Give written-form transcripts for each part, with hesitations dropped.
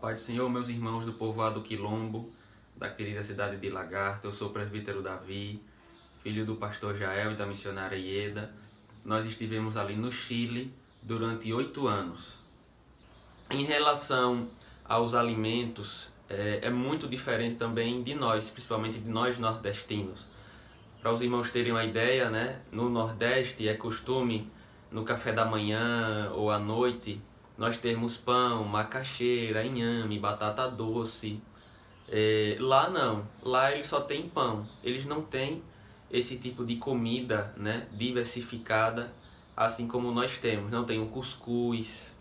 Paz do Senhor, meus irmãos do povoado Quilombo, da querida cidade de Lagarto. Eu sou o presbítero Davi, filho do pastor Jael e da missionária Ieda. Nós estivemos ali no Chile durante 8 anos. Em relação aos alimentos, é muito diferente também de nós, principalmente de nós nordestinos. Para os irmãos terem uma ideia, né? No Nordeste é costume, no café da manhã ou à noite, nós termos pão, macaxeira, inhame, batata doce. Lá não, lá eles só têm pão. Eles não têm esse tipo de comida, né, diversificada, assim como nós temos. Não tem o cuscuz.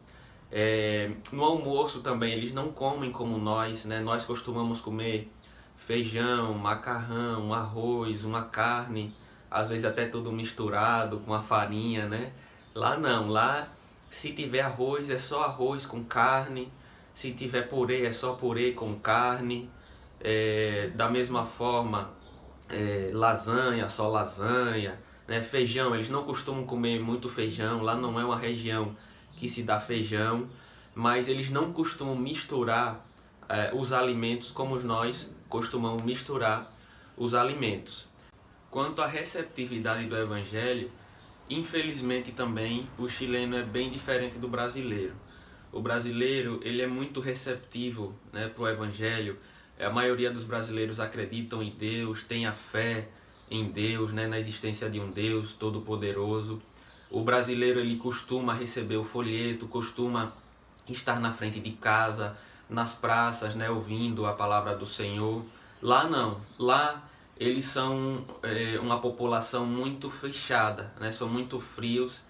No almoço também eles não comem como nós, né? Nós costumamos comer feijão, macarrão, arroz, uma carne, às vezes até tudo misturado com a farinha, né? Lá não, lá se tiver arroz é só arroz com carne, se tiver purê é só purê com carne. Da mesma forma, lasanha, só lasanha, né? Feijão, eles não costumam comer muito feijão, lá não é uma região que se dá feijão, mas eles não costumam misturar os alimentos como nós costumamos misturar os alimentos. Quanto à receptividade do Evangelho, infelizmente também o chileno é bem diferente do brasileiro. O brasileiro ele é muito receptivo, né, para o Evangelho. A maioria dos brasileiros acreditam em Deus, tem a fé em Deus, né, na existência de um Deus todo-poderoso. O brasileiro ele costuma receber o folheto, costuma estar na frente de casa, nas praças, né, ouvindo a palavra do Senhor. Lá não, lá eles são uma população muito fechada, né, são muito frios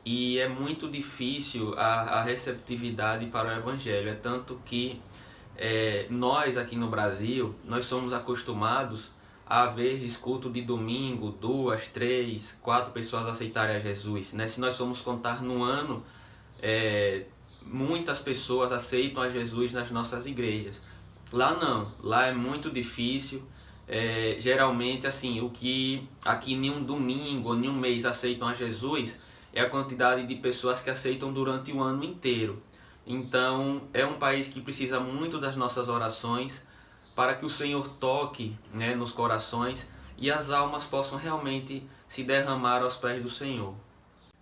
e é muito difícil a receptividade para o Evangelho. É tanto que nós aqui no Brasil, nós somos acostumados a ver culto de domingo, 2, 3, 4 pessoas aceitarem a Jesus, né? Se nós formos contar no ano, muitas pessoas aceitam a Jesus nas nossas igrejas. Lá não, lá é muito difícil. Geralmente, assim, o que aqui em um domingo ou em um mês aceitam a Jesus é a quantidade de pessoas que aceitam durante o ano inteiro. Então, é um país que precisa muito das nossas orações para que o Senhor toque, né, nos corações e as almas possam realmente se derramar aos pés do Senhor.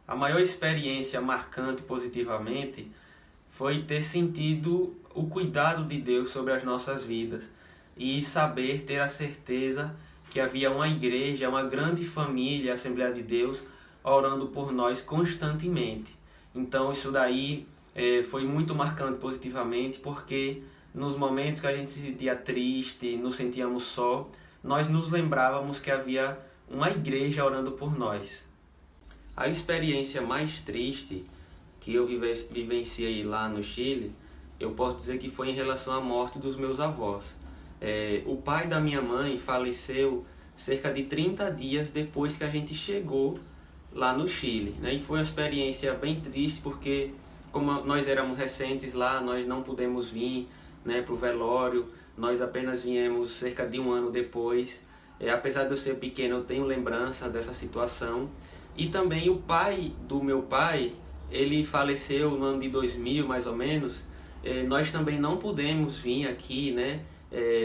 A maior experiência marcante positivamente foi ter sentido o cuidado de Deus sobre as nossas vidas e saber, ter a certeza que havia uma igreja, uma grande família, a Assembleia de Deus, orando por nós constantemente. Então isso daí foi muito marcante positivamente, porque nos momentos que a gente se sentia triste, nos sentíamos só, nós nos lembrávamos que havia uma igreja orando por nós. A experiência mais triste que eu vivenciei lá no Chile, eu posso dizer que foi em relação à morte dos meus avós. O pai da minha mãe faleceu cerca de 30 dias depois que a gente chegou lá no Chile, né? E foi uma experiência bem triste, porque como nós éramos recentes lá, nós não pudemos vir, né, para o velório. Nós apenas viemos cerca de um ano depois. Apesar de eu ser pequeno, eu tenho lembrança dessa situação. E também o pai do meu pai, ele faleceu no ano de 2000, mais ou menos. Nós também não pudemos vir aqui, né,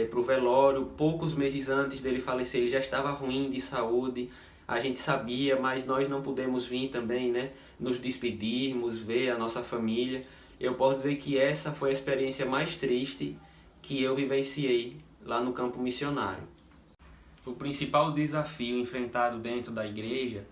para o velório. Poucos meses antes dele falecer, ele já estava ruim de saúde. A gente sabia, mas nós não pudemos vir também, né, nos despedirmos, ver a nossa família. Eu posso dizer que essa foi a experiência mais triste que eu vivenciei lá no campo missionário. O principal desafio enfrentado dentro da igreja,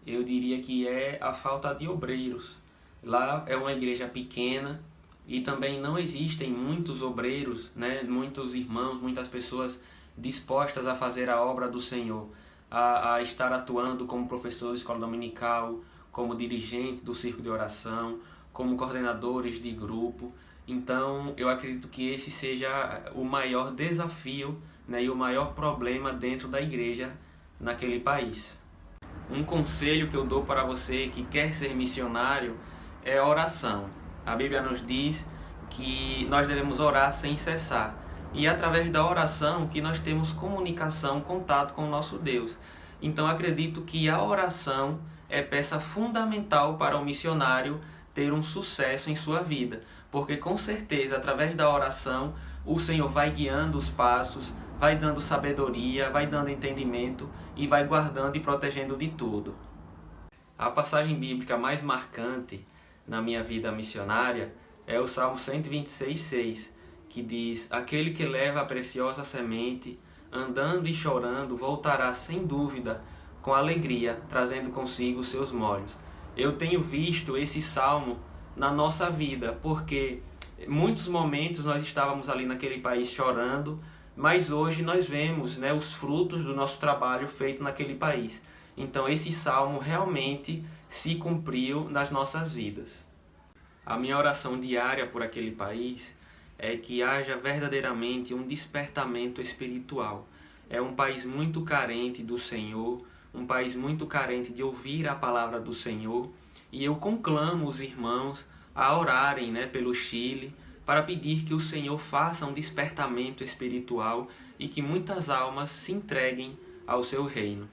eu diria que é a falta de obreiros. Lá é uma igreja pequena e também não existem muitos obreiros, né, muitos irmãos, muitas pessoas dispostas a fazer a obra do Senhor, a estar atuando como professor de escola dominical, como dirigente do círculo de oração, como coordenadores de grupo. Então eu acredito que esse seja o maior desafio, né, e o maior problema dentro da igreja naquele país. Um conselho que eu dou para você que quer ser missionário é a oração. A Bíblia nos diz que nós devemos orar sem cessar. E é através da oração que nós temos comunicação, contato com o nosso Deus. Então acredito que a oração é peça fundamental para o missionário ter um sucesso em sua vida. porque com certeza, através da oração, o Senhor vai guiando os passos, vai dando sabedoria, vai dando entendimento e vai guardando e protegendo de tudo. A passagem bíblica mais marcante na minha vida missionária é o Salmo 126:6, que diz: aquele que leva a preciosa semente, andando e chorando, voltará sem dúvida com alegria, trazendo consigo os seus molhos. Eu tenho visto esse salmo na nossa vida, porque em muitos momentos nós estávamos ali naquele país chorando, mas hoje nós vemos, né, os frutos do nosso trabalho feito naquele país. Então esse salmo realmente se cumpriu nas nossas vidas. A minha oração diária por aquele país é que haja verdadeiramente um despertamento espiritual. É um país muito carente do Senhor, um país muito carente de ouvir a palavra do Senhor, e eu conclamo os irmãos a orarem, né, pelo Chile, para pedir que o Senhor faça um despertamento espiritual e que muitas almas se entreguem ao seu reino.